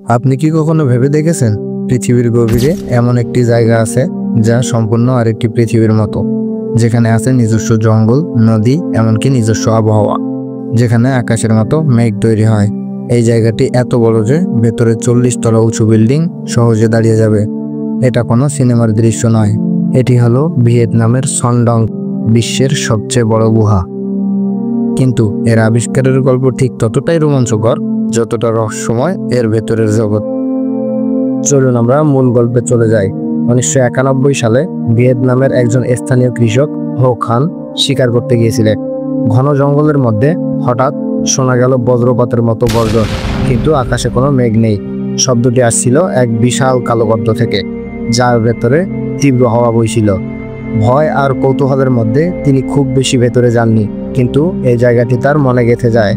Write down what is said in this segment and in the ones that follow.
আপনি কি কখনো ভেবে দেখেছেন পৃথিবীর গভীরে এমন একটি জায়গা আছে যা সম্পূর্ণ আরেকটি পৃথিবীর মতো, যেখানে আছে নিজস্ব জঙ্গল, নদী, এমনকি নিজস্ব আবহাওয়া, যেখানে আকাশের মতো মেঘ তৈরি হয়। এই জায়গাটি এত বড় যে ভেতরে 40 তলা উঁচু বিল্ডিং সহজে দাঁড়িয়ে যাবে। এটা কোনো সিনেমার দৃশ্য নয়, এটি হলো ভিয়েতনামের সনডং, বিশ্বের সবচেয়ে বড় গুহা। কিন্তু এর আবিষ্কারের গল্প ঠিক ততটাই রোমাঞ্চকর যতটা রহস্যময় এর ভেতরের জগৎ। চলুন আমরা মূল গল্পে চলে যাই। 1991 সালে ভিয়েতনামের একজন স্থানীয় কৃষক হো খান শিকার করতে গিয়েছিলেন। ঘন জঙ্গলের মধ্যে হঠাৎ শোনা গেল বজ্রপাতের মতো গর্জন, কিন্তু আকাশে কোনো মেঘ নেই। শব্দটি আসছিল এক বিশাল কালো গর্ত থেকে, যার ভেতরে তীব্র হাওয়া বইছিল। ভয় আর কৌতূহলের মধ্যে তিনি খুব বেশি ভেতরে যাননি, কিন্তু এই জায়গাটি তার মনে গেঁথে যায়।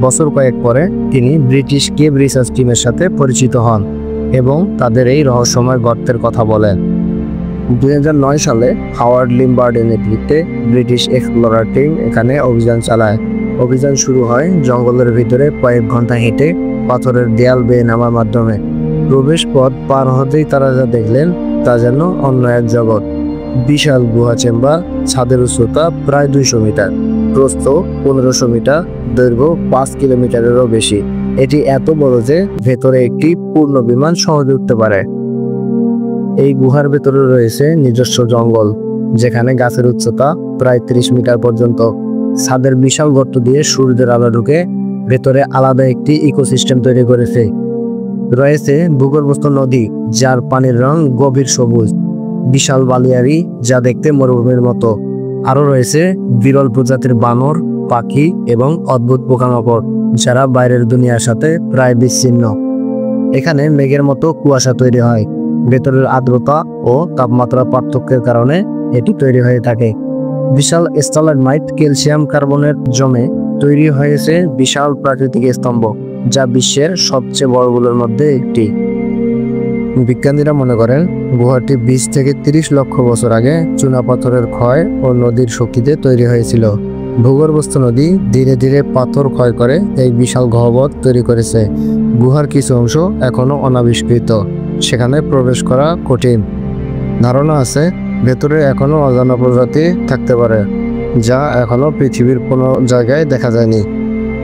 বছর কয়েক পরে তিনি ব্রিটিশ কেভ রিসার্চ টিমের সাথে পরিচিত হন এবং তাদের এই রহস্যময় গর্তের কথা বলেন। 2009 সালে হাওয়ার্ড লিম্বার্ডের নেতৃত্বে ব্রিটিশ এক্সপ্লোরার টিম এখানে অভিযান চালায়। অভিযান শুরু হয় জঙ্গলের ভিতরে কয়েক ঘন্টা হেঁটে পাথরের দেয়াল বেয়ে নামার মাধ্যমে। প্রবেশ পথ পার হতেই তারা যা দেখলেন তা যেন অন্য এক জগৎ। বিশাল গুহা চেম্বার, ছাদের উচ্চতা প্রায় 200 মিটার, প্রস্থ 1500 মিটার, দৈর্ঘ্য 5 কিলোমিটারেরও বেশি। এটি এত বড় যে ভেতরে একটি পূর্ণ বিমান সহজে উঠতে পারে। এই গুহার ভেতরে রয়েছে নিজস্ব জঙ্গল, যেখানে গাছের উচ্চতা প্রায় 30 মিটার পর্যন্ত। ছাদের বিশাল গর্ত দিয়ে সূর্যের আলো ঢুকে ভেতরে আলাদা একটি ইকোসিস্টেম তৈরি করেছে। রয়েছে ভূগর্ভস্থ নদী, যার পানির রং গভীর সবুজ, বিশাল বালিয়াড়ি যা দেখতে মরুভূমির মতো। আরও রয়েছে বিরল প্রজাতির বানর, পাখি এবং অদ্ভুত পোকামাকড়, যারা বাইরের দুনিয়ার সাথে প্রায় বিচ্ছিন্ন। এখানে মেঘের মতো কুয়াশা তৈরি হয়। ভেতরের আর্দ্রতা ও তাপমাত্রার পার্থক্যের কারণে এটি তৈরি হয়ে থাকে। বিশাল স্টালাগমাইট ক্যালসিয়াম কার্বনের জমে তৈরি হয়েছে বিশাল প্রাকৃতিক স্তম্ভ, যা বিশ্বের সবচেয়ে বড়গুলোর মধ্যে একটি। বিজ্ঞানীরা মনে করেন গুহাটি 20 থেকে 30 লক্ষ বছর আগে চুনাপাথরের ক্ষয় ও নদীর শক্তিতে তৈরি হয়েছিল। ভূগর্ভস্থ নদী ধীরে ধীরে পাথর ক্ষয় করে এই বিশাল গহ্বর তৈরি করেছে। গুহার কিছু অংশ এখনো অনাবিষ্কৃত, সেখানে প্রবেশ করা কঠিন। ধারণা আছে ভেতরে এখনো অজানা প্রজাতি থাকতে পারে, যা এখনো পৃথিবীর কোনো জায়গায় দেখা যায়নি।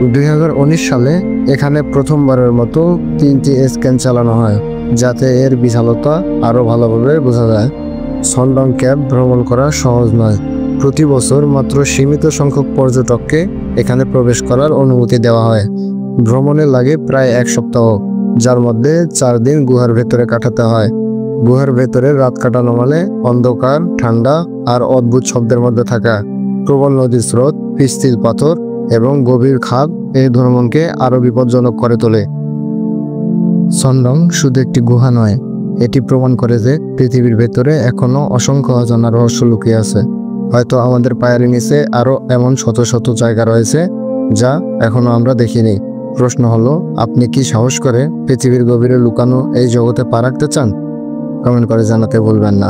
2019 সালে এখানে প্রথমবারের মতো 3টি স্ক্যান চালানো হয়, যাতে এর বিশালতা আরও ভালোভাবে বোঝা যায়। সনডং কেভ ভ্রমণ করা সহজ নয়। প্রতি বছর মাত্র সীমিত সংখ্যক পর্যটককে এখানে প্রবেশ করার অনুমতি দেওয়া হয়। ভ্রমণে লাগে প্রায় 1 সপ্তাহ, যার মধ্যে 4 দিন গুহার ভেতরে কাটাতে হয়। গুহার ভেতরে রাত কাটানো মানে অন্ধকার, ঠান্ডা আর অদ্ভুত শব্দের মধ্যে থাকা। প্রবল নদীর স্রোত, পিচ্ছিল পাথর এবং গভীর খাদ এই ভ্রমণকে আরও বিপজ্জনক করে তোলে। সনডং শুধু একটি গুহা নয়, এটি প্রমাণ করে যে পৃথিবীর ভেতরে এখনো অসংখ্য অজানা রহস্য লুকিয়ে আছে। হয়তো আমাদের পায়ের নিচে আরও এমন শত শত জায়গা রয়েছে যা এখনো আমরা দেখিনি। প্রশ্ন হলো, আপনি কি সাহস করে পৃথিবীর গভীরে লুকানো এই জগতে পা রাখতে চান? কমেন্ট করে জানাতে ভুলবেন না।